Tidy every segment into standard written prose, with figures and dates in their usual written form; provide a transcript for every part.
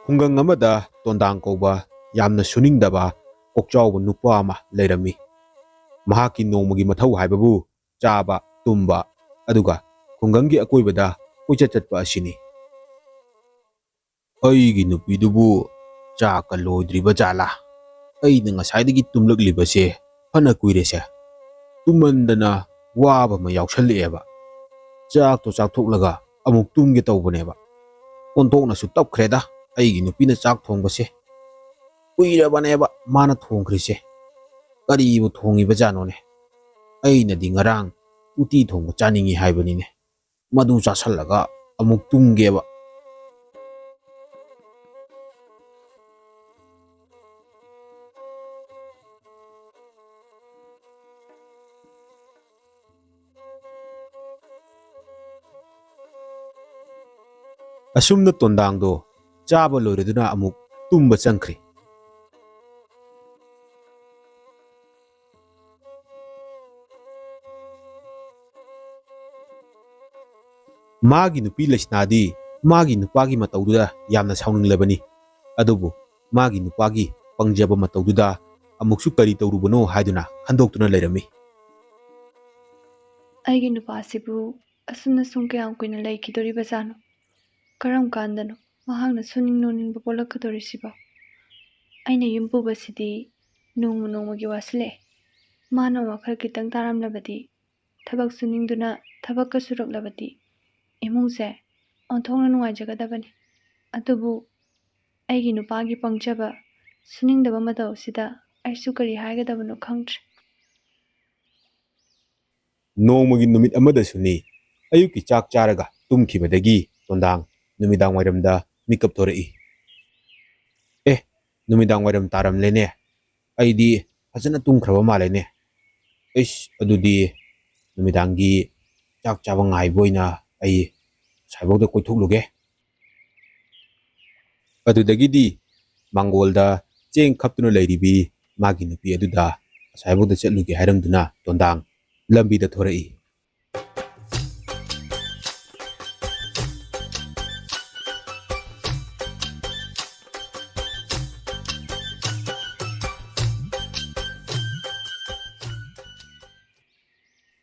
ꯈꯨꯡꯒꯪ ꯑꯃꯗ ꯇꯣꯟꯗꯥꯡ ꯀꯧꯕ ꯌꯥꯝꯅ ꯁꯨꯅꯤꯡꯗꯕ ꯀꯣꯛꯆꯥꯎꯕ ꯅꯨꯄꯥ ꯑꯃ ꯂꯩꯔꯝꯃꯤ꯫ ꯃꯍꯥꯛꯀꯤ ꯅꯣꯡꯃꯒꯤ ꯃꯊꯧ ꯍꯥꯏꯕꯕꯨ ꯆꯥꯕ, ꯇꯨꯝꯕ, ꯑꯗꯨꯒ ꯈꯨꯡꯒꯪꯒꯤ ꯑꯀꯣꯏꯕꯗ ꯀꯣꯏꯆꯠ ꯆꯠꯄ ꯑꯁꯤꯅꯤ꯫ ꯑꯩꯒꯤ ꯅꯨꯄꯤꯗꯨꯕꯨ ꯆꯥꯛꯀ ꯂꯣꯏꯗ꯭ꯔꯤꯕ ꯖꯥꯠꯂꯥ? ꯑꯩꯅ ꯉꯁꯥꯏꯗꯒꯤ ꯇꯨꯝꯂꯛꯂꯤꯕꯁꯦ ꯐꯅ ꯀꯨꯏꯔꯦꯁꯦ꯫ ꯇꯨꯝꯃꯟꯗꯅ ꯋꯥꯕ ꯑꯃ ꯌꯥꯎꯁꯜꯂꯛꯑꯦꯕ꯫ ꯆꯥꯛꯇꯣ ꯆꯥꯊꯣꯛꯂꯒ ꯑꯃꯨꯛ ꯇꯨꯝꯒꯦ ꯇꯧꯕꯅꯦꯕ꯫ ꯑꯣꯟꯊꯣꯛꯅꯁꯨ ꯇꯞꯈ꯭ꯔꯦꯗ ꯑꯩꯒꯤ ꯅꯨꯄꯤꯅ ꯆꯥꯛ ꯊꯣꯡꯕꯁꯦ꯫ ꯀꯨꯏꯔꯕꯅꯦꯕ ꯃꯥꯅ ꯊꯣꯡꯈ꯭ꯔꯤꯁꯦ꯫ ꯀꯔꯤꯕꯨ ꯊꯣꯡꯉꯤꯕꯖꯥꯠꯅꯣꯅꯦ? ꯑꯩꯅꯗꯤ ꯉꯔꯥꯡ ꯎꯇꯤ ꯊꯣꯡꯕ ꯆꯥꯅꯤꯡꯉꯤ ꯍꯥꯏꯕꯅꯤꯅꯦ꯫ ꯃꯗꯨ ꯆꯥꯁꯜꯂꯒ ꯑꯃꯨꯛ ꯇꯨꯝꯒꯦꯕ꯫ ꯑꯁꯨꯝꯅ ꯇꯣꯟꯗꯥꯡꯗꯣ ꯆꯥꯕ ꯂꯣꯏꯔꯗꯨꯅ ꯑꯃꯨꯛ ꯇꯨꯝꯕ ꯆꯪꯈ꯭ꯔꯤ꯫ ꯃꯥꯒꯤ ꯅꯨꯄꯤ ꯂꯩꯁꯅꯥꯗꯤ ꯃꯥꯒꯤ ꯅꯨꯄꯥꯒꯤ ꯃꯇꯧꯗꯨꯗ ꯌꯥꯝꯅ ꯁꯥꯎꯅꯤꯡꯂꯕꯅꯤ꯫ ꯑꯗꯨꯕꯨ ꯃꯥꯒꯤ ꯅꯨꯄꯥꯒꯤ ꯄꯪꯖꯕ ꯃꯇꯧꯗꯨꯗ ꯑꯃꯨꯛꯁꯨ ꯀꯔꯤ ꯇꯧꯔꯨꯕꯅꯣ ꯍꯥꯏꯗꯨꯅ ꯈꯟꯗꯣꯛꯇꯨꯅ ꯂꯩꯔꯝꯃꯤ꯫ ꯑꯩꯒꯤ ꯅꯨꯄꯥꯁꯤꯕꯨ ꯑꯁꯨꯝꯅ ꯁꯨꯝ ꯀꯌꯥꯝ ꯀꯨꯏꯅ ꯂꯩꯈꯤꯗꯣꯔꯤꯕꯖꯥꯠꯅꯣ? ꯀꯔꯝ ꯀꯥꯟꯗꯅꯣ ꯃꯍꯥꯛꯅ ꯁꯨꯅꯤꯡ ꯅꯣꯡꯅꯤꯡꯕ ꯄꯣꯛꯂꯛꯀꯗꯧꯔꯤꯁꯤꯕꯣ? ꯑꯩꯅ ꯌꯨꯝ ꯄꯨꯕꯁꯤꯗꯤ ꯅꯣꯡꯃ ꯅꯣꯡꯃꯒꯤ ꯋꯥꯁꯤꯜꯂꯛꯑꯦ꯫ ꯃꯥꯅ ꯋꯥꯈꯜ ꯈꯤꯇꯪ ꯇꯥꯔꯝꯂꯕꯗꯤ, ꯊꯕꯛ ꯁꯨꯅꯤꯡꯗꯨꯅ ꯊꯕꯛꯀ ꯁꯨꯔꯛꯂꯕꯗꯤ ꯏꯃꯨꯡꯁꯦ ꯑꯣꯟꯊꯣꯛꯅ ꯅꯨꯡꯉꯥꯏꯖꯒꯗꯕꯅꯤ꯫ ꯑꯗꯨꯕꯨ ꯑꯩꯒꯤ ꯅꯨꯄꯥꯒꯤ ꯄꯪꯖꯕ, ꯁꯨꯅꯤꯡꯗꯕ ꯃꯇꯧꯁꯤꯗ ꯑꯩꯁꯨ ꯀꯔꯤ ꯍꯥꯏꯒꯗꯕꯅꯣ ꯈꯪꯗ꯭ꯔꯦ꯫ ꯅꯣꯡꯃꯒꯤ ꯅꯨꯃꯤꯠ ꯑꯃꯗꯁꯨꯅꯤ ꯑꯌꯨꯛꯀꯤ ꯆꯥꯛ ꯆꯥꯔꯒ ꯇꯨꯝꯈꯤꯕꯗꯒꯤ ꯇꯣꯟꯗꯥꯡ ꯅꯨꯃꯤꯗꯥꯡ ꯋꯥꯏꯔꯝꯗ ꯃꯤꯀꯞ ꯊꯣꯔꯛꯏ꯫ ꯅꯨꯃꯤꯗꯥꯡ ꯋꯥꯏꯔꯝ ꯇꯥꯔꯝꯂꯦꯅꯦ꯫ ꯑꯩꯗꯤ ꯐꯖꯅ ꯇꯨꯝꯈ꯭ꯔꯕ ꯃꯥꯜꯂꯦꯅꯦ꯫ ꯑꯗꯨꯗꯤ ꯅꯨꯃꯤꯗꯥꯡꯒꯤ ꯆꯥꯛ ꯆꯥꯕ ꯉꯥꯏꯕ ꯑꯣꯏꯅ ꯑꯩ ꯑꯁꯥꯏꯐꯥꯎꯗ ꯀꯣꯏꯊꯣꯛꯂꯨꯒꯦ꯫ ꯑꯗꯨꯗꯒꯤꯗꯤ ꯃꯥꯡꯒꯣꯜꯗ ꯆꯦꯡ ꯈꯞꯇꯨꯅ ꯂꯩꯔꯤꯕꯤ ꯃꯥꯒꯤ ꯅꯨꯄꯤ ꯑꯗꯨꯗ ꯑꯁꯥꯏꯐꯥꯎꯗ ꯆꯠꯂꯨꯒꯦ ꯍꯥꯏꯔꯝꯗꯨꯅ ꯇꯣꯟꯗꯥꯡ ꯂꯝꯕꯤꯗ ꯊꯣꯔꯛꯏ꯫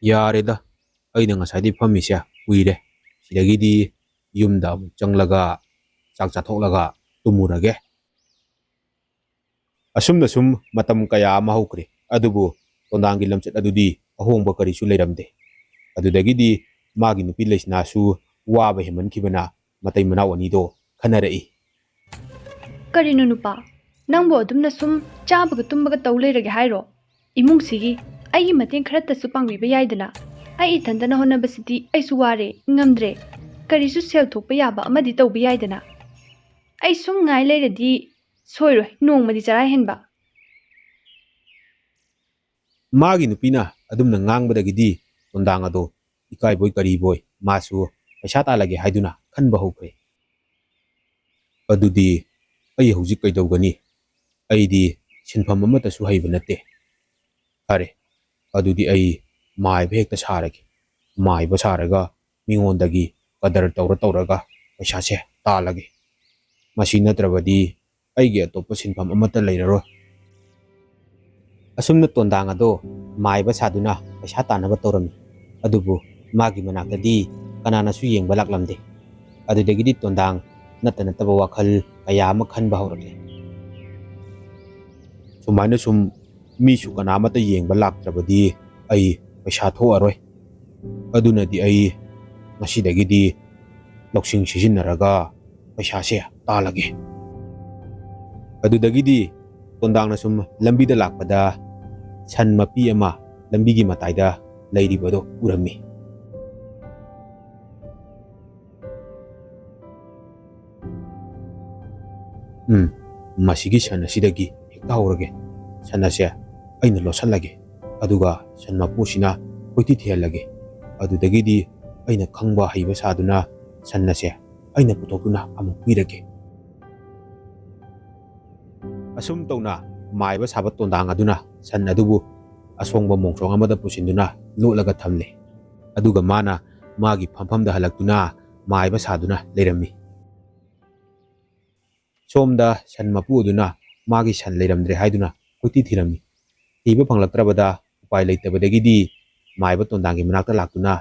ꯌꯥꯔꯦꯗ, ꯑꯩꯅ ꯉꯁꯥꯏꯗꯩ ꯐꯝꯃꯤꯁꯦ ꯀꯨꯏꯔꯦ꯫ ꯁꯤꯗꯒꯤꯗꯤ ꯌꯨꯝꯗ ꯑꯃꯨꯛ ꯆꯪꯂꯒ ꯆꯥꯛ ꯆꯥꯊꯣꯛꯂꯒ ꯇꯨꯝꯃꯨꯔꯒꯦ꯫ ꯑꯁꯨꯝꯅ ꯁꯨꯝ ꯃꯇꯝ ꯀꯌꯥ ꯑꯃ ꯍꯧꯈ꯭ꯔꯦ꯫ ꯑꯗꯨꯕꯨ ꯇꯣꯟꯗꯥꯡꯒꯤ ꯂꯝꯆꯠ ꯑꯗꯨꯗꯤ ꯑꯍꯣꯡꯕ ꯀꯔꯤꯁꯨ ꯂꯩꯔꯝꯗꯦ꯫ ꯑꯗꯨꯗꯒꯤꯗꯤ ꯃꯥꯒꯤ ꯅꯨꯄꯤ ꯂꯩꯁꯅꯥꯁꯨ ꯋꯥꯕ ꯍꯦꯟꯃꯟꯈꯤꯕꯅ ꯃꯇꯩ ꯃꯅꯥꯎ ꯑꯅꯤꯗꯣ ꯈꯟꯅꯔꯛꯏ꯫ ꯀꯔꯤꯅꯣ ꯅꯨꯄꯥ? ꯅꯪꯕꯨ ꯑꯗꯨꯝꯅ ꯁꯨꯝ ꯆꯥꯕꯒ ꯇꯨꯝꯕꯒ ꯇꯧ ꯂꯩꯔꯒꯦ ꯍꯥꯏꯔꯣ? ꯏꯃꯨꯡꯁꯤꯒꯤ ꯑꯩꯒꯤ ꯃꯇꯦꯡ ꯈꯔꯇꯁꯨ ꯄꯥꯡꯕꯤꯕ ꯌꯥꯏꯗꯅ? ꯑꯩ ꯏꯊꯟꯇꯅ ꯍꯣꯠꯅꯕꯁꯤꯗꯤ ꯑꯩꯁꯨ ꯋꯥꯔꯦ, ꯉꯝꯗ꯭ꯔꯦ꯫ ꯀꯔꯤꯁꯨ ꯁꯦꯜ ꯊꯣꯛꯄ ꯌꯥꯕ ꯑꯃꯗꯤ ꯇꯧꯕ ꯌꯥꯏꯗꯅ? ꯑꯩ ꯁꯨꯝ ꯉꯥꯏ ꯂꯩꯔꯗꯤ ꯁꯣꯏꯔꯣꯏ ꯅꯣꯡꯃꯗꯤ ꯆꯔꯥ ꯍꯦꯟꯕ꯫ ꯃꯥꯒꯤ ꯅꯨꯄꯤꯅ ꯑꯗꯨꯝꯅ ꯉꯥꯡꯕꯗꯒꯤꯗꯤ ꯇꯣꯟꯗꯥꯡ ꯑꯗꯣ ꯏꯀꯥꯏꯕꯣꯏ ꯀꯔꯤꯕꯣꯏ ꯃꯥꯁꯨ ꯄꯩꯁꯥ ꯇꯥꯜꯂꯒꯦ ꯍꯥꯏꯗꯨꯅ ꯈꯟꯕ ꯍꯧꯈ꯭ꯔꯦ꯫ ꯑꯗꯨꯗꯤ ꯑꯩ ꯍꯧꯖꯤꯛ ꯀꯩꯗꯧꯒꯅꯤ? ꯑꯩꯗꯤ ꯁꯤꯟꯐꯝ ꯑꯃꯠꯇꯁꯨ ꯍꯩꯕ ꯅꯠꯇꯦ꯫ ꯐꯔꯦ, ꯑꯗꯨꯗꯤ ꯑꯩ ꯃꯥꯏꯕ ꯍꯦꯛꯇ ꯁꯥꯔꯒꯦ꯫ ꯃꯥꯏꯕ ꯁꯥꯔꯒ ꯃꯤꯉꯣꯟꯗꯒꯤ ꯀꯗꯔ ꯇꯧꯔꯒ ꯄꯩꯁꯥꯁꯦ ꯇꯥꯜꯂꯒꯦ꯫ ꯃꯁꯤ ꯅꯠꯇ꯭ꯔꯕꯗꯤ ꯑꯩꯒꯤ ꯑꯇꯣꯞꯄ ꯁꯤꯟꯐꯝ ꯑꯃꯠꯇ ꯂꯩꯔꯔꯣꯏ꯫ ꯑꯁꯨꯝꯅ ꯇꯣꯟꯗꯥꯡ ꯑꯗꯣ ꯃꯥꯏꯕ ꯁꯥꯗꯨꯅ ꯄꯩꯁꯥ ꯇꯥꯟꯅꯕ ꯇꯧꯔꯝꯃꯤ꯫ ꯑꯗꯨꯕꯨ ꯃꯥꯒꯤ ꯃꯅꯥꯛꯇꯗꯤ ꯀꯅꯥꯅꯁꯨ ꯌꯦꯡꯕ ꯂꯥꯛꯂꯝꯗꯦ꯫ ꯑꯗꯨꯗꯒꯤꯗꯤ ꯇꯣꯟꯗꯥꯡ ꯅꯠꯇ ꯅꯠꯇꯕ ꯋꯥꯈꯜ ꯀꯌꯥ ꯑꯃ ꯈꯟꯕ ꯍꯧꯔꯛꯂꯦ꯫ ꯁꯨꯃꯥꯏꯅ ꯁꯨꯝ ꯃꯤꯁꯨ ꯀꯅꯥꯃꯠꯇ ꯌꯦꯡꯕ ꯂꯥꯛꯇ꯭ꯔꯕꯗꯤ ꯑꯩ ꯄꯩꯁꯥ ꯊꯣꯛꯑꯔꯣꯏ꯫ ꯑꯗꯨꯅꯗꯤ ꯑꯩ ꯉꯁꯤꯗꯒꯤꯗꯤ ꯂꯧꯁꯤꯡ ꯁꯤꯖꯤꯟꯅꯔꯒ ꯄꯩꯁꯥꯁꯦ ꯇꯥꯜꯂꯒꯦ꯫ ꯑꯗꯨꯗꯒꯤꯗꯤ ꯇꯣꯟꯗꯥꯡꯅ ꯁꯨꯝ ꯂꯝꯕꯤꯗ ꯂꯥꯛꯄꯗ ꯁꯟ ꯃꯄꯤ ꯑꯃ ꯂꯝꯕꯤꯒꯤ ꯃꯇꯥꯏꯗ ꯂꯩꯔꯤꯕꯗꯣ ꯎꯔꯝꯃꯤ꯫ ꯃꯁꯤꯒꯤ ꯁꯟ ꯑꯁꯤꯗꯒꯤ ꯍꯦꯛꯇ ꯍꯧꯔꯒꯦ꯫ ꯁꯟ ꯑꯁꯦ ꯑꯩꯅ ꯂꯣꯠꯁꯜꯂꯒꯦ꯫ ꯑꯗꯨꯒ ꯁꯟ ꯃꯄꯨꯁꯤꯅ ꯀꯣꯏꯊꯤ ꯊꯤꯍꯜꯂꯒꯦ꯫ ꯑꯗꯨꯗꯒꯤꯗꯤ ꯑꯩꯅ ꯈꯪꯕ ꯍꯩꯕ ꯁꯥꯗꯨꯅ ꯁꯟ ꯑꯁꯦ ꯑꯩꯅ ꯄꯨꯊꯣꯛꯇꯨꯅ ꯑꯃꯨꯛ ꯄꯤꯔꯒꯦ꯫ ꯑꯁꯨꯝ ꯇꯧꯅ ꯃꯥꯏꯕ ꯁꯥꯕ ꯇꯣꯟꯗꯥꯡ ꯑꯗꯨꯅ ꯁꯟ ꯑꯗꯨꯕꯨ ꯑꯁꯣꯡꯕ ꯃꯣꯡꯁꯣꯡ ꯑꯃꯗ ꯄꯨꯁꯤꯟꯗꯨꯅ ꯂꯣꯠꯂꯒ ꯊꯝꯂꯦ꯫ ꯑꯗꯨꯒ ꯃꯥꯅ ꯃꯥꯒꯤ ꯐꯝꯐꯝꯗ ꯍꯜꯂꯛꯇꯨꯅ ꯃꯥꯏꯕ ꯁꯥꯗꯨꯅ ꯂꯩꯔꯝꯃꯤ꯫ ꯁꯣꯝꯗ ꯁꯟ ꯃꯄꯨ ꯑꯗꯨꯅ ꯃꯥꯒꯤ ꯁꯟ ꯂꯩꯔꯝꯗ꯭ꯔꯦ ꯍꯥꯏꯗꯨꯅ ꯀꯣꯏꯊꯤ ꯊꯤꯔꯝꯃꯤ꯫ ꯊꯤꯕ ꯐꯪꯂꯛꯇ꯭ꯔꯕꯗ ꯎꯄꯥꯏ ꯂꯩꯇꯕꯗꯒꯤꯗꯤ ꯃꯥꯏꯕ ꯇꯣꯟꯗꯥꯡꯒꯤ ꯃꯅꯥꯛꯇ ꯂꯥꯛꯇꯨꯅ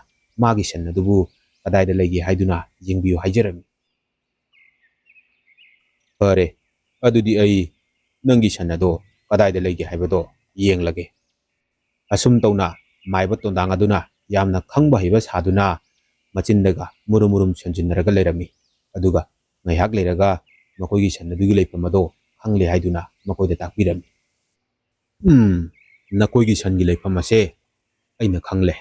ꯃꯥꯒꯤ ꯁꯟ ꯑꯗꯨꯕꯨ ꯀꯗꯥꯏꯗ ꯂꯩꯒꯦ ꯍꯥꯏꯗꯨꯅ ꯌꯦꯡꯕꯤꯌꯨ ꯍꯥꯏꯖꯔꯝꯃꯤ꯫ ꯐꯔꯦ, ꯑꯗꯨꯗꯤ ꯑꯩ ꯅꯪꯒꯤ ꯁꯟ ꯑꯗꯣ ꯀꯗꯥꯏꯗ ꯂꯩꯒꯦ ꯍꯥꯏꯕꯗꯣ ꯌꯦꯡꯂꯒꯦ꯫ ꯑꯁꯨꯝ ꯇꯧꯅ ꯃꯥꯏꯕ ꯇꯣꯟꯗꯥꯡ ꯑꯗꯨꯅ ꯌꯥꯝꯅ ꯈꯪꯕ ꯍꯩꯕ ꯁꯥꯗꯨꯅ ꯃꯆꯤꯟꯗꯒ ꯃꯨꯔꯨꯝ ꯃꯨꯔꯨꯝ ꯁꯣꯟꯖꯤꯟꯅꯔꯒ ꯂꯩꯔꯝꯃꯤ꯫ ꯑꯗꯨꯒ ꯉꯥꯏꯍꯥꯛ ꯂꯩꯔꯒ ꯃꯈꯣꯏꯒꯤ ꯁꯟ ꯑꯗꯨꯒꯤ ꯂꯩꯐꯝ ꯑꯗꯣ ꯈꯪꯂꯦ ꯍꯥꯏꯗꯨꯅ ꯃꯈꯣꯏꯗ ꯇꯥꯛꯄꯤꯔꯝꯃꯤ꯫ ꯅꯈꯣꯏꯒꯤ ꯁꯟꯒꯤ ꯂꯩꯐꯝ ꯑꯁꯦ ꯑꯩꯅ ꯈꯪꯂꯦ꯫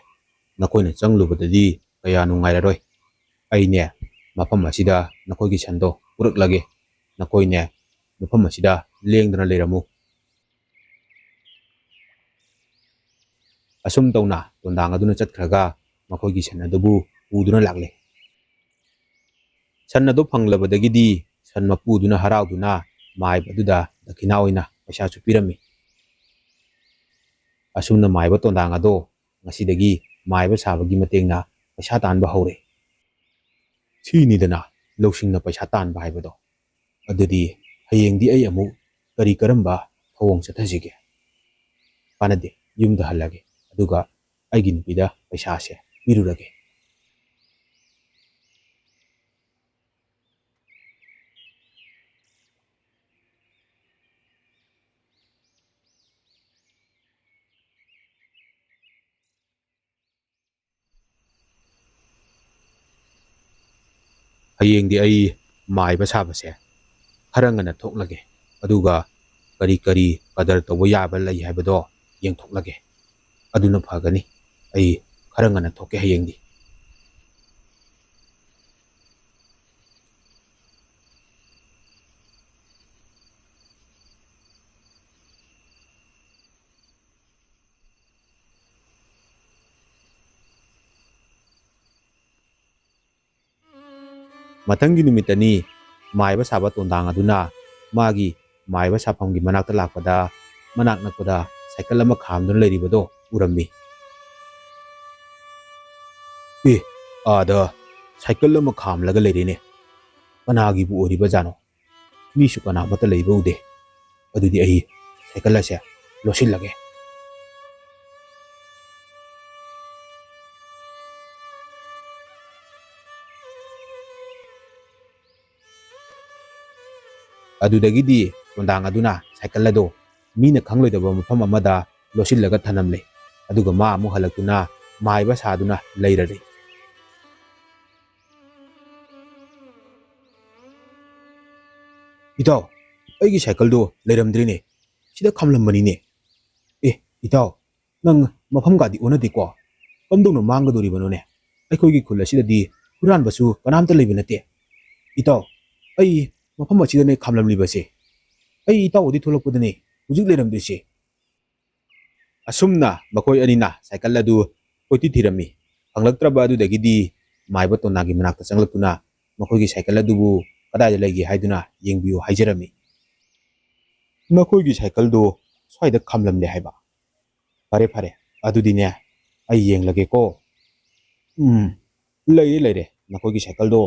ꯅꯈꯣꯏꯅ ꯆꯪꯂꯨꯕꯗꯗꯤ ꯀꯌꯥ ꯅꯨꯡꯉꯥꯏꯔꯔꯣꯏ꯫ ꯑꯩꯅꯦ ꯃꯐꯝ ꯑꯁꯤꯗ ꯅꯈꯣꯏꯒꯤ ꯁꯟꯗꯣ ꯄꯨꯔꯛꯂꯒꯦ꯫ ꯅꯈꯣꯏꯅꯦ ꯃꯐꯝ ꯑꯁꯤꯗ ꯂꯦꯡꯗꯅ ꯂꯩꯔꯝꯃꯨ꯫ ꯑꯁꯨꯝ ꯇꯧꯅ ꯇꯣꯟꯗꯥꯡ ꯑꯗꯨꯅ ꯆꯠꯈ꯭ꯔꯒ ꯃꯈꯣꯏꯒꯤ ꯁꯟ ꯑꯗꯨꯕꯨ ꯄꯨꯗꯨꯅ ꯂꯥꯛꯂꯦ꯫ ꯁꯟ ꯑꯗꯨ ꯐꯪꯂꯕꯗꯒꯤꯗꯤ ꯁꯟ ꯃꯄꯨꯗꯨꯅ ꯍꯔꯥꯎꯗꯨꯅ ꯃꯥꯏꯕ ꯑꯗꯨꯗ ꯗꯈꯤꯅꯥ ꯑꯣꯏꯅ ꯄꯩꯁꯥꯁꯨ ꯄꯤꯔꯝꯃꯤ꯫ ꯑꯁꯨꯝꯅ ꯃꯥꯏꯕ ꯇꯣꯟꯗꯥꯡ ꯑꯗꯣ ꯉꯁꯤꯗꯒꯤ ꯃꯥꯏꯕ ꯁꯥꯕꯒꯤ ꯃꯇꯦꯡꯅ ꯄꯩꯁꯥ ꯇꯥꯟꯕ ꯍꯧꯔꯦ꯫ ꯁꯤꯅꯤꯗꯅ ꯂꯧꯁꯤꯡꯅ ꯄꯩꯁꯥ ꯇꯥꯟꯕ ꯍꯥꯏꯕꯗꯣ꯫ ꯑꯗꯨꯗꯤ ꯍꯌꯦꯡꯗꯤ ꯑꯩ ꯑꯃꯨꯛ ꯀꯔꯝꯕ ꯊꯧꯑꯣꯡ ꯆꯠꯊꯁꯤꯒꯦ? ꯀꯥꯟꯅꯗꯦ, ꯌꯨꯝꯗ ꯍꯜꯂꯒꯦ ꯑꯗꯨꯒ ꯑꯩꯒꯤ ꯅꯨꯄꯤꯗ ꯄꯩꯁꯥꯁꯦ ꯄꯤꯔꯨꯔꯒꯦ꯫ ꯍꯌꯦꯡꯗꯤ ꯑꯩ ꯃꯥꯏꯕ ꯁꯥꯕꯁꯦ ꯈꯔ ꯉꯟꯅ ꯊꯣꯛꯂꯒꯦ ꯑꯗꯨꯒ ꯀꯔꯤ ꯀꯗꯔ ꯇꯧꯕ ꯌꯥꯕ ꯂꯩ ꯍꯥꯏꯕꯗꯣ ꯌꯦꯡꯊꯣꯛꯂꯒꯦ꯫ ꯑꯗꯨꯅ ꯐꯒꯅꯤ꯫ ꯑꯩ ꯈꯔ ꯉꯟꯅ ꯊꯣꯛꯀꯦ ꯍꯌꯦꯡꯗꯤ꯫ ꯃꯊꯪꯒꯤ ꯅꯨꯃꯤꯠꯇꯅꯤ ꯃꯥꯏꯕ ꯁꯥꯕ ꯇꯣꯟꯗꯥꯡ ꯑꯗꯨꯅ ꯃꯥꯒꯤ ꯃꯥꯏꯕ ꯁꯥꯐꯝꯒꯤ ꯃꯅꯥꯛꯇ ꯂꯥꯛꯄꯗ ꯃꯅꯥꯛ ꯅꯛꯄꯗ ꯁꯥꯏꯀꯜ ꯑꯃ ꯈꯥꯝꯗꯨꯅ ꯂꯩꯔꯤꯕꯗꯣ ꯎꯔꯝꯃꯤ꯫ ꯑꯥꯗ ꯁꯥꯏꯀꯜ ꯑꯃ ꯈꯥꯝꯂꯒ ꯂꯩꯔꯦꯅꯦ꯫ ꯀꯅꯥꯒꯤꯕꯨ ꯑꯣꯏꯔꯤꯕꯖꯥꯠꯅꯣ? ꯃꯤꯁꯨ ꯀꯅꯥꯃꯠꯇ ꯂꯩꯕ ꯎꯗꯦ꯫ ꯑꯗꯨꯗꯤ ꯑꯩ ꯁꯥꯏꯀꯜ ꯑꯁꯦ ꯂꯣꯠꯁꯤꯜꯂꯒꯦ꯫ ꯑꯗꯨꯗꯒꯤꯗꯤ ꯇꯣꯟꯗꯥꯡ ꯑꯗꯨꯅ ꯁꯥꯏꯀꯜ ꯑꯗꯣ ꯃꯤꯅ ꯈꯪꯂꯣꯏꯗꯕ ꯃꯐꯝ ꯑꯃꯗ ꯂꯣꯠꯁꯤꯜꯂꯒ ꯊꯅꯝꯂꯦ꯫ ꯑꯗꯨꯒ ꯃꯥ ꯑꯃꯨꯛ ꯍꯜꯂꯛꯇꯨꯅ ꯃꯥꯏꯕ ꯁꯥꯗꯨꯅ ꯂꯩꯔꯔꯦ꯫ ꯏꯇꯥꯎ, ꯑꯩꯒꯤ ꯁꯥꯏꯀꯜꯗꯣ ꯂꯩꯔꯝꯗ꯭ꯔꯦꯅꯦ꯫ ꯁꯤꯗ ꯈꯝꯂꯝꯕꯅꯤꯅꯦ꯫ ꯏꯇꯥꯎ, ꯅꯪ ꯃꯐꯝꯒꯗꯤ ꯑꯣꯟꯅꯗꯦꯀꯣ? ꯀꯝꯗꯧꯅ ꯃꯥꯡꯒꯗꯣꯔꯤꯕꯅꯣꯅꯦ? ꯑꯩꯈꯣꯏꯒꯤ ꯈꯨꯜ ꯑꯁꯤꯗꯗꯤ ꯍꯨꯔꯥꯟꯕꯁꯨ ꯀꯅꯥꯝꯇ ꯂꯩꯕ ꯅꯠꯇꯦ꯫ ꯏꯇꯥꯎ, ꯑꯩ ꯃꯐꯝ ꯑꯁꯤꯗꯅꯦ ꯈꯝꯂꯝꯂꯤꯕꯁꯦ꯫ ꯑꯩ ꯏꯇꯥꯎ ꯑꯗꯨ ꯊꯣꯛꯂꯛꯄꯗꯅꯦ ꯍꯧꯖꯤꯛ ꯂꯩꯔꯝꯗꯣꯏꯁꯦ꯫ ꯑꯁꯨꯝꯅ ꯃꯈꯣꯏ ꯑꯅꯤꯅ ꯁꯥꯏꯀꯜ ꯑꯗꯨ ꯀꯣꯏꯊꯤ ꯊꯤꯔꯝꯃꯤ꯫ ꯐꯪꯂꯛꯇ꯭ꯔꯕ ꯑꯗꯨꯗꯒꯤꯗꯤ ꯃꯥꯏꯕ ꯇꯣꯟꯗꯥꯡꯒꯤ ꯃꯅꯥꯛꯇ ꯆꯪꯂꯛꯇꯨꯅ ꯃꯈꯣꯏꯒꯤ ꯁꯥꯏꯀꯜ ꯑꯗꯨꯕꯨ ꯀꯗꯥꯏꯗ ꯂꯩꯒꯦ ꯍꯥꯏꯗꯨꯅ ꯌꯦꯡꯕꯤꯌꯨ ꯍꯥꯏꯖꯔꯝꯃꯤ꯫ ꯅꯈꯣꯏꯒꯤ ꯁꯥꯏꯀꯜꯗꯣ ꯁ꯭ꯋꯥꯏꯗ ꯈꯝꯂꯝꯂꯦ ꯍꯥꯏꯕ? ꯐꯔꯦ, ꯑꯗꯨꯗꯤꯅꯦ ꯑꯩ ꯌꯦꯡꯂꯒꯦꯀꯣ꯫ ꯂꯩꯔꯦ꯫ ꯅꯈꯣꯏꯒꯤ ꯁꯥꯏꯀꯜꯗꯣ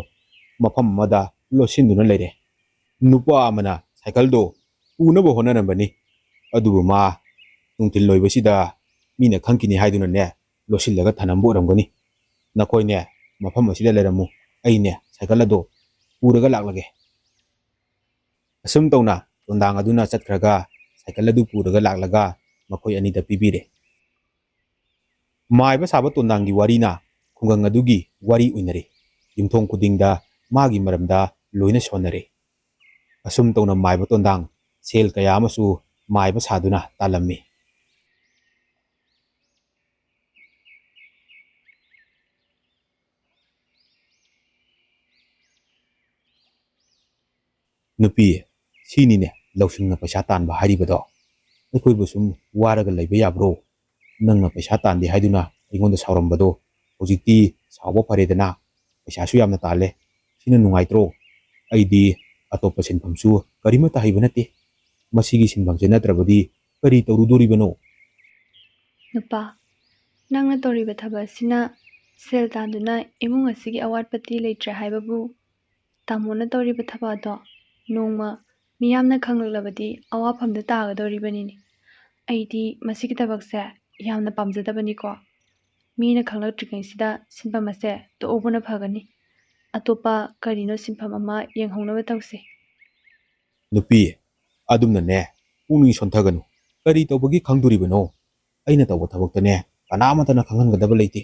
ꯃꯐꯝ ꯑꯃꯗ ꯂꯣꯠꯁꯤꯟꯗꯨꯅ ꯂꯩꯔꯦ꯫ ꯅꯨꯄꯥ ꯑꯃꯅ ꯁꯥꯏꯀꯜꯗꯣ ꯄꯨꯅꯕ ꯍꯣꯠꯅꯔꯝꯕꯅꯤ꯫ ꯑꯗꯨꯕꯨ ꯃꯥ ꯅꯨꯡꯊꯤꯜ ꯂꯣꯏꯕꯁꯤꯗ ꯃꯤꯅ ꯈꯪꯈꯤꯅꯤ ꯍꯥꯏꯗꯨꯅꯅꯦ ꯂꯣꯠꯁꯤꯜꯂꯒ ꯊꯅꯝꯕ ꯑꯣꯏꯔꯝꯒꯅꯤ꯫ ꯅꯈꯣꯏꯅꯦ ꯃꯐꯝ ꯑꯁꯤꯗ ꯂꯩꯔꯝꯃꯨ꯫ ꯑꯩꯅꯦ ꯁꯥꯏꯀꯜ ꯑꯗꯣ ꯄꯨꯔꯒ ꯂꯥꯛꯂꯒꯦ꯫ ꯑꯁꯨꯝ ꯇꯧꯅ ꯇꯣꯟꯗꯥꯡ ꯑꯗꯨꯅ ꯆꯠꯈ꯭ꯔꯒ ꯁꯥꯏꯀꯜ ꯑꯗꯨ ꯄꯨꯔꯒ ꯂꯥꯛꯂꯒ ꯃꯈꯣꯏ ꯑꯅꯤꯗ ꯄꯤꯕꯤꯔꯦ꯫ ꯃꯥꯏꯕ ꯁꯥꯕ ꯇꯣꯟꯗꯥꯡꯒꯤ ꯋꯥꯔꯤꯅ ꯈꯨꯡꯒꯪ ꯑꯗꯨꯒꯤ ꯋꯥꯔꯤ ꯑꯣꯏꯅꯔꯦ꯫ ꯌꯨꯝꯊꯣꯡ ꯈꯨꯗꯤꯡꯗ ꯃꯥꯒꯤ ꯃꯔꯝꯗ ꯂꯣꯏꯅ ꯁꯣꯟꯅꯔꯦ꯫ ꯑꯁꯨꯝ ꯇꯧꯅ ꯃꯥꯏꯕ ꯇꯣꯟꯗꯥꯡ ꯁꯦꯜ ꯀꯌꯥ ꯑꯃꯁꯨ ꯃꯥꯏꯕ ꯁꯥꯗꯨꯅ ꯇꯥꯜꯂꯝꯃꯤ꯫ ꯅꯨꯄꯤ, ꯁꯤꯅꯤꯅꯦ ꯂꯧꯁꯤꯡꯅ ꯄꯩꯁꯥ ꯇꯥꯟꯕ ꯍꯥꯏꯔꯤꯕꯗꯣ꯫ ꯑꯩꯈꯣꯏꯕꯨ ꯁꯨꯝ ꯋꯥꯔꯒ ꯂꯩꯕ ꯌꯥꯕ꯭ꯔꯣ? ꯅꯪꯅ ꯄꯩꯁꯥ ꯇꯥꯟꯗꯦ ꯍꯥꯏꯗꯨꯅ ꯑꯩꯉꯣꯟꯗ ꯁꯥꯎꯔꯝꯕꯗꯣ ꯍꯧꯖꯤꯛꯇꯤ ꯁꯥꯎꯕ ꯐꯔꯦꯗꯅ꯫ ꯄꯩꯁꯥꯁꯨ ꯌꯥꯝꯅ ꯇꯥꯜꯂꯦ꯫ ꯁꯤꯅ ꯅꯨꯡꯉꯥꯏꯇ꯭ꯔꯣ? ꯑꯩꯗꯤ ꯑꯇꯣꯞꯄ ꯁꯤꯟꯐꯝꯁꯨ ꯀꯔꯤꯃꯠꯇ ꯍꯩꯕ ꯅꯠꯇꯦ꯫ ꯃꯁꯤꯒꯤ ꯁꯤꯟꯐꯝꯁꯦ ꯅꯠꯇ꯭ꯔꯕꯗꯤ ꯀꯔꯤ ꯇꯧꯔꯨꯗꯣꯔꯤꯕꯅꯣ? ꯅꯨꯄꯥ, ꯅꯪꯅ ꯇꯧꯔꯤꯕ ꯊꯕꯛ ꯑꯁꯤꯅ ꯁꯦꯜ ꯇꯥꯟꯗꯨꯅ ꯏꯃꯨꯡ ꯑꯁꯤꯒꯤ ꯑꯋꯥꯠꯄꯗꯤ ꯂꯩꯇ꯭ꯔꯦ ꯍꯥꯏꯕꯕꯨ ꯇꯥꯃꯣꯅ ꯇꯧꯔꯤꯕ ꯊꯕꯛ ꯑꯗꯣ ꯅꯣꯡꯃ ꯃꯤꯌꯥꯝꯅ ꯈꯪꯂꯛꯂꯕꯗꯤ ꯑꯋꯥꯐꯝꯗ ꯇꯥꯒꯗꯧꯔꯤꯕꯅꯤꯅꯦ꯫ ꯑꯩꯗꯤ ꯃꯁꯤꯒꯤ ꯊꯕꯛꯁꯦ ꯌꯥꯝꯅ ꯄꯥꯝꯖꯗꯕꯅꯤꯀꯣ꯫ ꯃꯤꯅ ꯈꯪꯂꯛꯇ꯭ꯔꯤꯉꯩꯁꯤꯗ ꯁꯤꯟꯐꯝ ꯑꯁꯦ ꯇꯣꯛꯍꯧꯕꯅ ꯐꯒꯅꯤ꯫ ꯑꯇꯣꯞꯄ ꯀꯔꯤꯅꯣ ꯁꯤꯟꯐꯝ ꯑꯃ ꯌꯦꯡꯍꯧꯅꯕ ꯇꯧꯁꯤ꯫ ꯅꯨꯄꯤ, ꯑꯗꯨꯝꯅꯅꯦ ꯄꯨꯛꯅꯤꯡ ꯁꯣꯟꯊꯒꯅꯨ꯫ ꯀꯔꯤ ꯇꯧꯕꯒꯤ ꯈꯪꯗꯣꯔꯤꯕꯅꯣ? ꯑꯩꯅ ꯇꯧꯕ ꯊꯕꯛꯇꯅꯦ ꯀꯅꯥꯃꯠꯇꯅ ꯈꯪꯍꯟꯒꯗꯕ ꯂꯩꯇꯦ꯫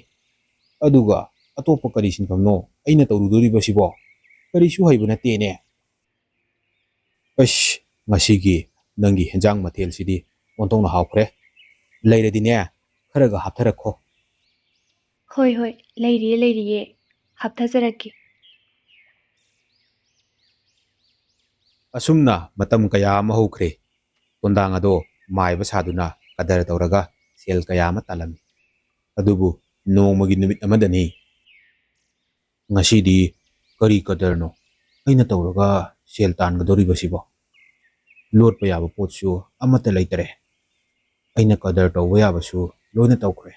ꯑꯗꯨꯒ ꯑꯇꯣꯞꯄ ꯀꯔꯤ ꯁꯤꯟꯐꯝꯅꯣ ꯑꯩꯅ ꯇꯧꯔꯨꯗꯣꯔꯤꯕꯁꯤꯕꯣ? ꯀꯔꯤꯁꯨ ꯍꯩꯕ ꯅꯠꯇꯦꯅꯦ꯫ ꯑꯁ, ꯉꯁꯤꯒꯤ ꯅꯪꯒꯤ ꯍꯦꯟꯖꯥꯡ ꯃꯊꯦꯜꯁꯤꯗꯤ ꯑꯣꯟꯊꯣꯛꯅ ꯍꯥꯎꯈ꯭ꯔꯦ꯫ ꯂꯩꯔꯗꯤꯅꯦ ꯈꯔꯒ ꯍꯥꯞꯊꯔꯛꯈꯣ꯫ ꯍꯣꯏ ꯍꯣꯏ, ꯂꯩꯔꯤꯌꯦ ꯂꯩꯔꯤꯌꯦ, ꯍꯥꯞꯊꯖꯔꯛꯀꯦ꯫ ꯑꯁꯨꯝꯅ ꯃꯇꯝ ꯀꯌꯥ ꯑꯃ ꯍꯧꯈ꯭ꯔꯦ꯫ ꯇꯣꯟꯗꯥꯡ ꯑꯗꯣ ꯃꯥꯏꯕ ꯁꯥꯗꯨꯅ ꯀꯗꯔ ꯇꯧꯔꯒ ꯁꯦꯜ ꯀꯌꯥ ꯑꯃ ꯇꯥꯜꯂꯝꯃꯤ꯫ ꯑꯗꯨꯕꯨ ꯅꯣꯡꯃꯒꯤ ꯅꯨꯃꯤꯠ ꯑꯃꯗꯅꯤ ꯉꯁꯤꯗꯤ ꯀꯔꯤ ꯀꯗꯔꯅꯣ ꯑꯩꯅ ꯇꯧꯔꯒ ꯁꯦꯜ ꯇꯥꯟꯒꯗꯧꯔꯤꯕꯁꯤꯕꯣ? ꯂꯣꯠꯄ ꯌꯥꯕ ꯄꯣꯠꯁꯨ ꯑꯃꯠꯇ ꯂꯩꯇꯔꯦ꯫ ꯑꯩꯅ ꯀꯗꯔ ꯇꯧꯕ ꯌꯥꯕꯁꯨ ꯂꯣꯏꯅ ꯇꯧꯈ꯭ꯔꯦ꯫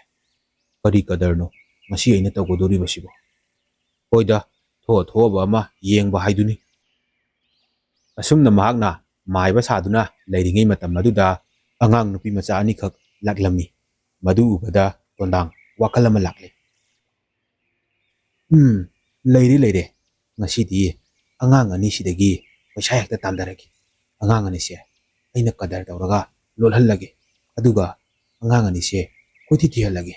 ꯀꯔꯤ ꯀꯗꯔꯅꯣ ꯉꯁꯤ ꯑꯩꯅ ꯇꯧꯒꯗꯧꯔꯤꯕꯁꯤꯕꯣ? ꯍꯣꯏꯗ, ꯊꯣꯛꯑꯕ ꯑꯃ ꯌꯦꯡꯕ ꯍꯥꯏꯗꯨꯅꯤ꯫ ꯑꯁꯨꯝꯅ ꯃꯍꯥꯛꯅ ꯃꯥꯏꯕ ꯁꯥꯗꯨꯅ ꯂꯩꯔꯤꯉꯩ ꯃꯇꯝ ꯑꯗꯨꯗ ꯑꯉꯥꯡ ꯅꯨꯄꯤ ꯃꯆꯥ ꯑꯅꯤꯈꯛ ꯂꯥꯛꯂꯝꯃꯤ꯫ ꯃꯗꯨ ꯎꯕꯗ ꯇꯣꯟꯗꯥꯡ ꯋꯥꯈꯜ ꯑꯃ ꯂꯥꯛꯂꯦ꯫ ꯂꯩꯔꯦ꯫ ꯉꯁꯤꯗꯤ ꯑꯉꯥꯡ ꯑꯅꯤꯁꯤꯗꯒꯤ ꯄꯩꯁꯥ ꯍꯦꯛꯇ ꯇꯥꯟꯊꯔꯒꯦ꯫ ꯑꯉꯥꯡ ꯑꯅꯤꯁꯦ ꯑꯩꯅ ꯀꯗꯔ ꯇꯧꯔꯒ ꯂꯣꯠꯍꯜꯂꯒꯦ꯫ ꯑꯗꯨꯒ ꯑꯉꯥꯡ ꯑꯅꯤꯁꯦ ꯀꯣꯏꯊꯤ ꯊꯤꯍꯜꯂꯒꯦ꯫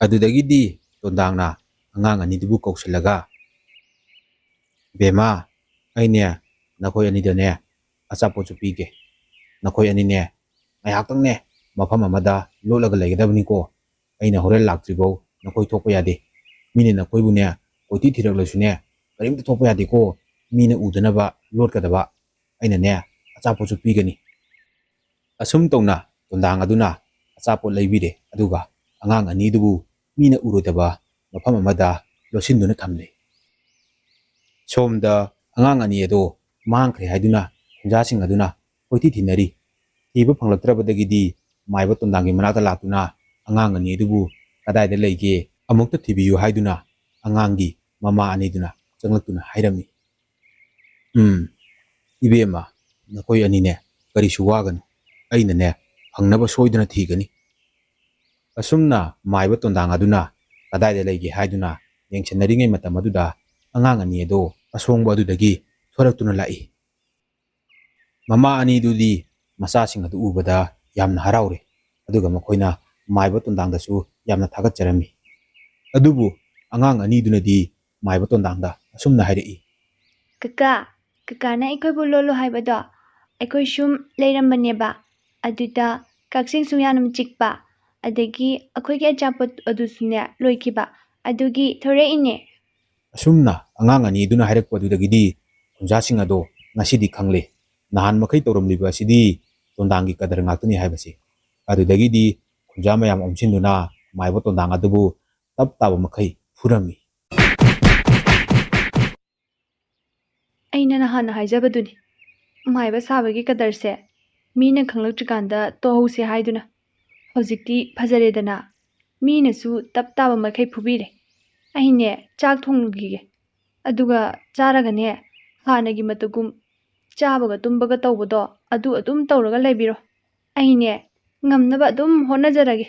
ꯑꯗꯨꯗꯒꯤꯗꯤ ꯇꯣꯟꯗꯥꯡꯅ ꯑꯉꯥꯡ ꯑꯅꯤꯗꯨꯕꯨ ꯀꯧꯁꯤꯜꯂꯒ, ꯕꯦꯝꯃ, ꯑꯩꯅꯦ ꯅꯈꯣꯏ ꯑꯅꯤꯗꯅꯦ ꯑꯆꯥꯄꯣꯠꯁꯨ ꯄꯤꯒꯦ꯫ ꯅꯈꯣꯏ ꯑꯅꯤꯅꯦ ꯉꯥꯏꯍꯥꯛꯇꯪꯅꯦ ꯃꯐꯝ ꯑꯃꯗ ꯂꯣꯠꯂꯒ ꯂꯩꯒꯗꯕꯅꯤꯀꯣ꯫ ꯑꯩꯅ ꯍꯣꯔꯦꯟ ꯂꯥꯛꯇ꯭ꯔꯤꯐꯧ ꯅꯈꯣꯏ ꯊꯣꯛꯄ ꯌꯥꯗꯦ꯫ ꯃꯤꯅ ꯅꯈꯣꯏꯕꯨꯅꯦ ꯀꯣꯏꯊꯤ ꯊꯤꯔꯛꯂꯁꯨꯅꯦ ꯀꯔꯤꯝꯇ ꯊꯣꯛꯄ ꯌꯥꯗꯦꯀꯣ꯫ ꯃꯤꯅ ꯎꯗꯅꯕ ꯂꯣꯠꯀꯗꯕ꯫ ꯑꯩꯅꯅꯦ ꯑꯆꯥꯄꯣꯠꯁꯨ ꯄꯤꯒꯅꯤ꯫ ꯑꯁꯨꯝ ꯇꯧꯅ ꯇꯣꯟꯗꯥꯡ ꯑꯗꯨꯅ ꯑꯆꯥꯄꯣꯠ ꯂꯩꯕꯤꯔꯦ꯫ ꯑꯗꯨꯒ ꯑꯉꯥꯡ ꯑꯅꯤꯗꯨꯕꯨ ꯃꯤꯅ ꯎꯔꯣꯏꯗꯕ ꯃꯐꯝ ꯑꯃꯗ ꯂꯣꯠꯁꯤꯟꯗꯨꯅ ꯊꯝꯂꯦ꯫ ꯁꯣꯝꯗ ꯑꯉꯥꯡ ꯑꯅꯤ ꯑꯗꯣ ꯃꯥꯡꯈ꯭ꯔꯦ ꯍꯥꯏꯗꯨꯅ ꯈꯨꯟꯖꯥꯁꯤꯡ ꯑꯗꯨꯅ ꯀꯣꯏꯊꯤ ꯊꯤꯅꯔꯤ꯫ ꯊꯤꯕ ꯐꯪꯂꯛꯇ꯭ꯔꯕꯗꯒꯤꯗꯤ ꯃꯥꯏꯕ ꯇꯣꯟꯗꯥꯡꯒꯤ ꯃꯅꯥꯛꯇ ꯂꯥꯛꯇꯨꯅ ꯑꯉꯥꯡ ꯑꯅꯤ ꯑꯗꯨꯕꯨ ꯀꯗꯥꯏꯗ ꯂꯩꯒꯦ ꯑꯃꯨꯛꯇ ꯊꯤꯕꯤꯌꯨ ꯍꯥꯏꯗꯨꯅ ꯑꯉꯥꯡꯒꯤ ꯃꯃꯥ ꯑꯅꯤꯗꯨꯅ ꯆꯪꯂꯛꯇꯨꯅ ꯍꯥꯏꯔꯝꯃꯤ꯫ ꯏꯕꯦꯝꯃ, ꯅꯈꯣꯏ ꯑꯅꯤꯅꯦ ꯀꯔꯤꯁꯨ ꯋꯥꯒꯅꯨ꯫ ꯑꯩꯅꯅꯦ ꯐꯪꯅꯕ ꯁꯣꯏꯗꯅ ꯊꯤꯒꯅꯤ꯫ ꯑꯁꯨꯝꯅ ꯃꯥꯏꯕ ꯇꯣꯟꯗꯥꯡ ꯑꯗꯨꯅ ꯀꯗꯥꯏꯗ ꯂꯩꯒꯦ ꯍꯥꯏꯗꯨꯅ ꯌꯦꯡꯁꯤꯟꯅꯔꯤꯉꯩ ꯃꯇꯝ ꯑꯗꯨꯗ ꯑꯉꯥꯡ ꯑꯅꯤ ꯑꯗꯣ ꯑꯁꯣꯡꯕ ꯑꯗꯨꯗꯒꯤ ꯊꯣꯔꯛꯇꯨꯅ ꯂꯥꯛꯏ꯫ ꯃꯃꯥ ꯑꯅꯤꯗꯨꯗꯤ ꯃꯆꯥꯁꯤꯡ ꯑꯗꯨ ꯎꯕꯗ ꯌꯥꯝꯅ ꯍꯔꯥꯎꯔꯦ꯫ ꯑꯗꯨꯒ ꯃꯈꯣꯏꯅ ꯃꯥꯏꯕ ꯇꯣꯟꯗꯥꯡꯗꯁꯨ ꯌꯥꯝꯅ ꯊꯥꯒꯠꯆꯔꯝꯃꯤ꯫ ꯑꯗꯨꯕꯨ ꯑꯉꯥꯡ ꯑꯅꯤꯗꯨꯅꯗꯤ ꯃꯥꯏꯕ ꯇꯣꯟꯗꯥꯡꯗ ꯑꯁꯨꯝꯅ ꯍꯥꯏꯔꯛꯏ꯫ ꯀꯀꯥꯅ ꯑꯩꯈꯣꯏꯕꯨ ꯂꯣꯠꯂꯣ ꯍꯥꯏꯕꯗꯣ ꯑꯩꯈꯣꯏ ꯁꯨꯝ ꯂꯩꯔꯝꯕꯅꯦꯕ꯫ ꯑꯗꯨꯗ ꯀꯛꯆꯤꯡꯁꯨ ꯌꯥꯝꯅ ꯆꯤꯛꯄ, ꯑꯗꯒꯤ ꯑꯩꯈꯣꯏꯒꯤ ꯑꯆꯥꯄꯣꯠ ꯑꯗꯨꯁꯨꯅꯦ ꯂꯣꯏꯈꯤꯕ, ꯑꯗꯨꯒꯤ ꯊꯣꯔꯛꯏꯅꯦ꯫ ꯑꯁꯨꯝꯅ ꯑꯉꯥꯡ ꯑꯅꯤꯗꯨꯅ ꯍꯥꯏꯔꯛꯄꯗꯨꯗꯒꯤꯗꯤ ꯈꯨꯟꯖꯥꯁꯤꯡ ꯑꯗꯣ ꯉꯁꯤꯗꯤ ꯈꯪꯂꯦ ꯅꯍꯥꯟ ꯃꯈꯩ ꯇꯧꯔꯝꯂꯤꯕ ꯑꯁꯤꯗꯤ ꯇꯣꯟꯗꯥꯡꯒꯤ ꯀꯗꯔ ꯉꯥꯛꯇꯅꯤ ꯍꯥꯏꯕꯁꯤ꯫ ꯑꯗꯨꯗꯒꯤꯗꯤ ꯈꯨꯟꯖꯥ ꯃꯌꯥꯝ ꯑꯣꯝꯁꯤꯟꯗꯨꯅ ꯃꯥꯏꯕ ꯇꯣꯟꯗꯥꯡ ꯑꯗꯨꯕꯨ ꯇꯞ ꯇꯥꯕ ꯃꯈꯩ ꯐꯨꯔꯝꯃꯤ꯫ ꯑꯩꯅ ꯅꯍꯥꯟꯅ ꯍꯥꯏꯖꯕꯗꯨꯅꯤ, ꯃꯥꯏꯕ ꯁꯥꯕꯒꯤ ꯀꯗꯔꯁꯦ ꯃꯤꯅ ꯈꯪꯂꯛꯇ꯭ꯔꯤꯀꯥꯟꯗ ꯇꯣꯛꯍꯧꯁꯦ ꯍꯥꯏꯗꯨꯅ꯫ ꯍꯧꯖꯤꯛꯇꯤ ꯐꯖꯔꯦꯗꯅ, ꯃꯤꯅꯁꯨ ꯇꯞ ꯇꯥꯕ ꯃꯈꯩ ꯐꯨꯕꯤꯔꯦ꯫ ꯑꯩꯅꯦ ꯆꯥꯛ ꯊꯣꯡꯂꯨꯈꯤꯒꯦ꯫ ꯑꯗꯨꯒ ꯆꯥꯔꯒꯅꯦ ꯍꯥꯟꯅꯒꯤ ꯃꯇꯨꯒꯨꯝ ꯆꯥꯕꯒ ꯇꯨꯝꯕꯒ ꯇꯧꯕꯗꯣ ꯑꯗꯨ ꯑꯗꯨꯝ ꯇꯧꯔꯒ ꯂꯩꯕꯤꯔꯣ꯫ ꯑꯩꯅꯦ ꯉꯝꯅꯕ ꯑꯗꯨꯝ ꯍꯣꯠꯅꯖꯔꯒꯦ꯫